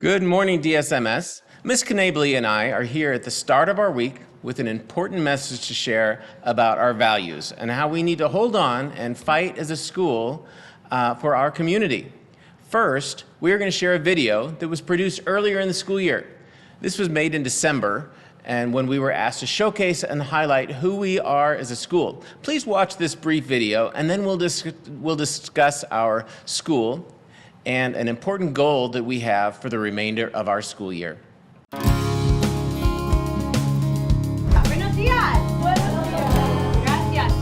Good morning, DSMS. Ms. Knabley and I are here at the start of our week with an important message to share about our values and how we need to hold on and fight as a school for our community. First, we are going to share a video that was produced earlier in the school year. This was made in December, and when we were asked to showcase and highlight who we are as a school. Please watch this brief video, and then we'll discuss our school and an important goal that we have for the remainder of our school year. Buenos días. Gracias.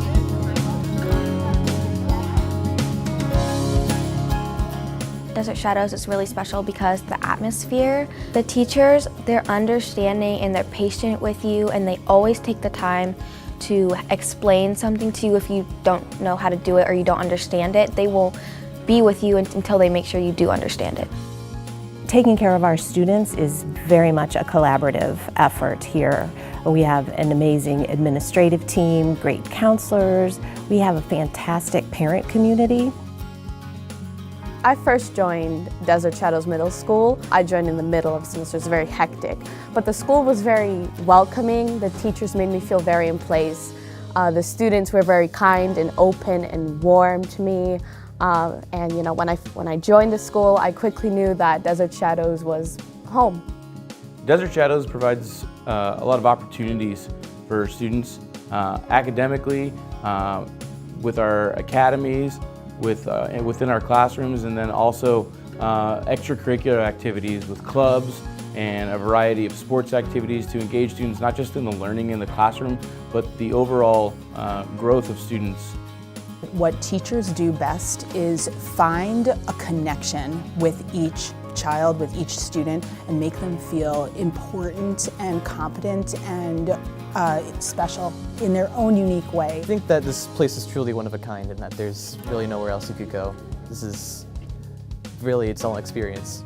Desert Shadows is really special because the atmosphere, the teachers, they're understanding and they're patient with you, and they always take the time to explain something to you if you don't know how to do it or you don't understand it. They will be with you until they make sure you do understand it. Taking care of our students is very much a collaborative effort here. We have an amazing administrative team, great counselors. We have a fantastic parent community. I first joined Desert Shadows Middle School. I joined in the middle of the semester. It was very hectic, but the school was very welcoming. The teachers made me feel very in place. The students were very kind and open and warm to me. And you know, when I joined the school, I quickly knew that Desert Shadows was home. Desert Shadows provides a lot of opportunities for students academically, with our academies, within our classrooms, and then also extracurricular activities with clubs and a variety of sports activities to engage students not just in the learning in the classroom, but the overall growth of students. What teachers do best is find a connection with each child, with each student, and make them feel important and competent and special in their own unique way. I think that this place is truly one of a kind and that there's really nowhere else you could go. This is really its own experience.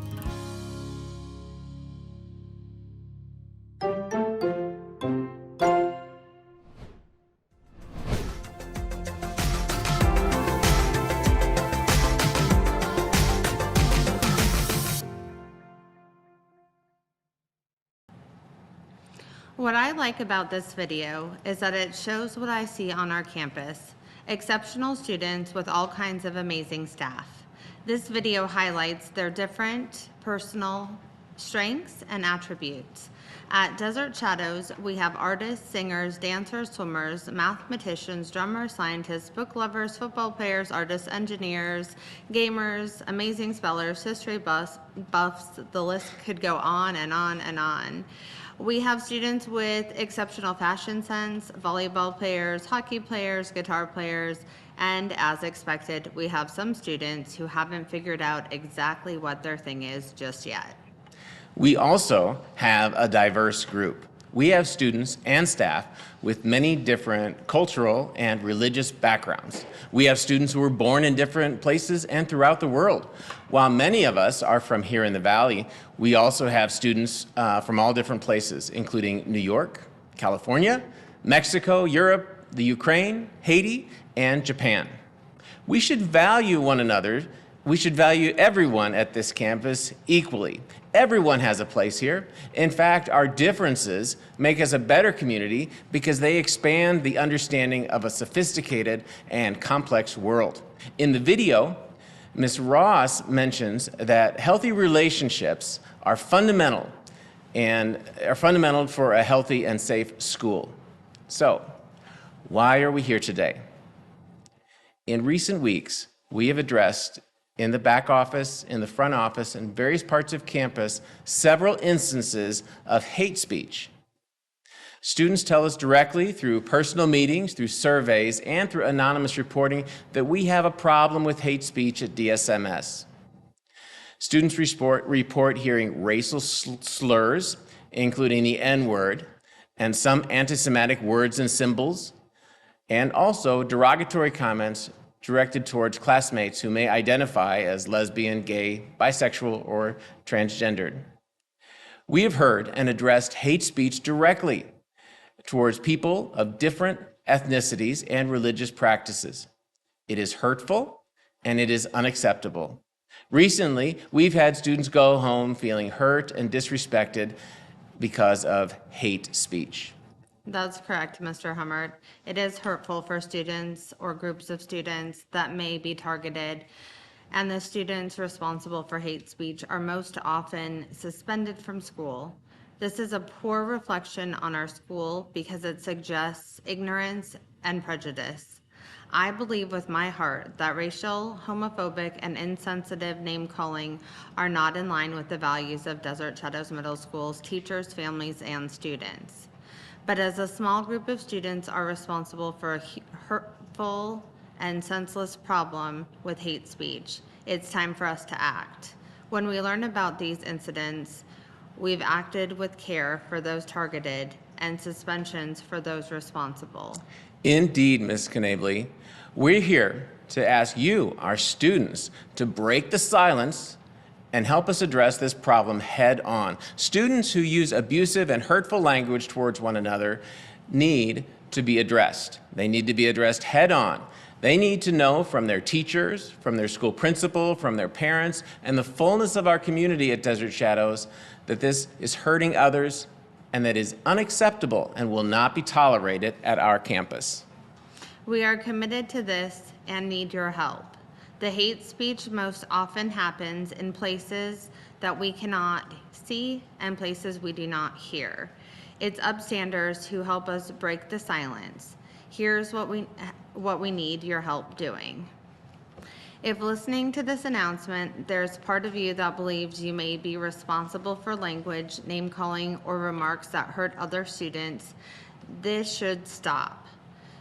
What I like about this video is that it shows what I see on our campus: exceptional students with all kinds of amazing staff. This video highlights their different personal strengths and attributes. At Desert Shadows, we have artists, singers, dancers, swimmers, mathematicians, drummers, scientists, book lovers, football players, artists, engineers, gamers, amazing spellers, history buffs. The list could go on and on and on. We have students with exceptional fashion sense, volleyball players, hockey players, guitar players, and as expected, we have some students who haven't figured out exactly what their thing is just yet. We also have a diverse group. We have students and staff with many different cultural and religious backgrounds. We have students who were born in different places and throughout the world. While many of us are from here in the Valley, we also have students from all different places, including New York, California, Mexico, Europe, the Ukraine, Haiti, and Japan. We should value one another. We should value everyone at this campus equally. Everyone has a place here. In fact, our differences make us a better community because they expand the understanding of a sophisticated and complex world. In the video, Ms. Ross mentions that healthy relationships are fundamental for a healthy and safe school. So, why are we here today? In recent weeks, we have addressed in the back office, in the front office, and various parts of campus, several instances of hate speech. Students tell us directly through personal meetings, through surveys, and through anonymous reporting that we have a problem with hate speech at DSMS. Students report hearing racial slurs, including the N-word, and some anti-Semitic words and symbols, and also derogatory comments directed towards classmates who may identify as lesbian, gay, bisexual, or transgendered. We have heard and addressed hate speech directly towards people of different ethnicities and religious practices. It is hurtful and it is unacceptable. Recently, we've had students go home feeling hurt and disrespected because of hate speech. That's correct, Mr. Hummert. It is hurtful for students or groups of students that may be targeted, and the students responsible for hate speech are most often suspended from school. This is a poor reflection on our school because it suggests ignorance and prejudice. I believe with my heart that racial, homophobic, and insensitive name-calling are not in line with the values of Desert Shadows Middle School's teachers, families, and students. But as a small group of students are responsible for a hurtful and senseless problem with hate speech, it's time for us to act. When we learn about these incidents, we've acted with care for those targeted and suspensions for those responsible. Indeed, Ms. Knavely. We're here to ask you, our students, to break the silence and help us address this problem head on. Students who use abusive and hurtful language towards one another need to be addressed. They need to be addressed head on. They need to know from their teachers, from their school principal, from their parents, and the fullness of our community at Desert Shadows that this is hurting others and that is unacceptable and will not be tolerated at our campus. We are committed to this and need your help. The hate speech most often happens in places that we cannot see and places we do not hear. It's upstanders who help us break the silence. Here's what we need your help doing. If listening to this announcement, there's part of you that believes you may be responsible for language, name-calling, or remarks that hurt other students, this should stop.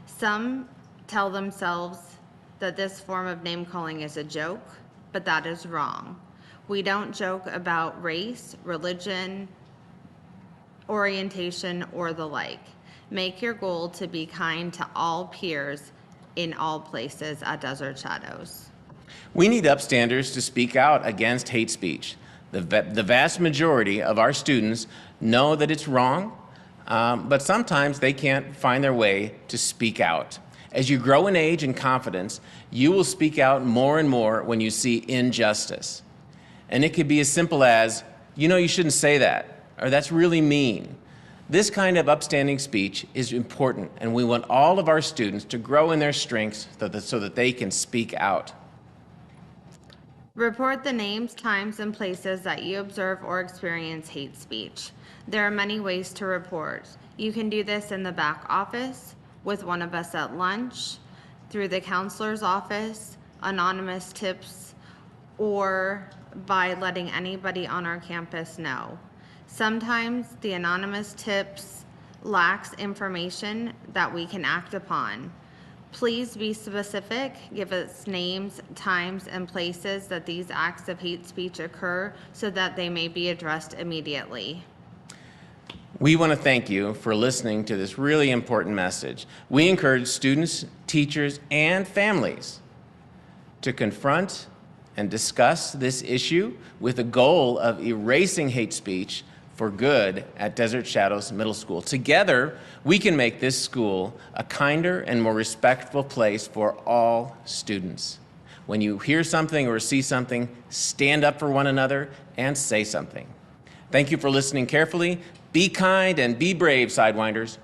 Some tell themselves that this form of name-calling is a joke, but that is wrong. We don't joke about race, religion, orientation, or the like. Make your goal to be kind to all peers in all places at Desert Shadows. We need upstanders to speak out against hate speech. The vast majority of our students know that it's wrong, but sometimes they can't find their way to speak out. As you grow in age and confidence, you will speak out more and more when you see injustice. And it could be as simple as, you know, you shouldn't say that, or that's really mean. This kind of upstanding speech is important, and we want all of our students to grow in their strengths so that they can speak out. Report the names, times, and places that you observe or experience hate speech. There are many ways to report. You can do this in the back office, with one of us at lunch, through the counselor's office, anonymous tips, or by letting anybody on our campus know. Sometimes the anonymous tips lacks information that we can act upon. Please be specific, give us names, times, and places that these acts of hate speech occur so that they may be addressed immediately. We want to thank you for listening to this really important message. We encourage students, teachers, and families to confront and discuss this issue with the goal of erasing hate speech for good at Desert Shadows Middle School. Together, we can make this school a kinder and more respectful place for all students. When you hear something or see something, stand up for one another and say something. Thank you for listening carefully. Be kind and be brave, Sidewinders.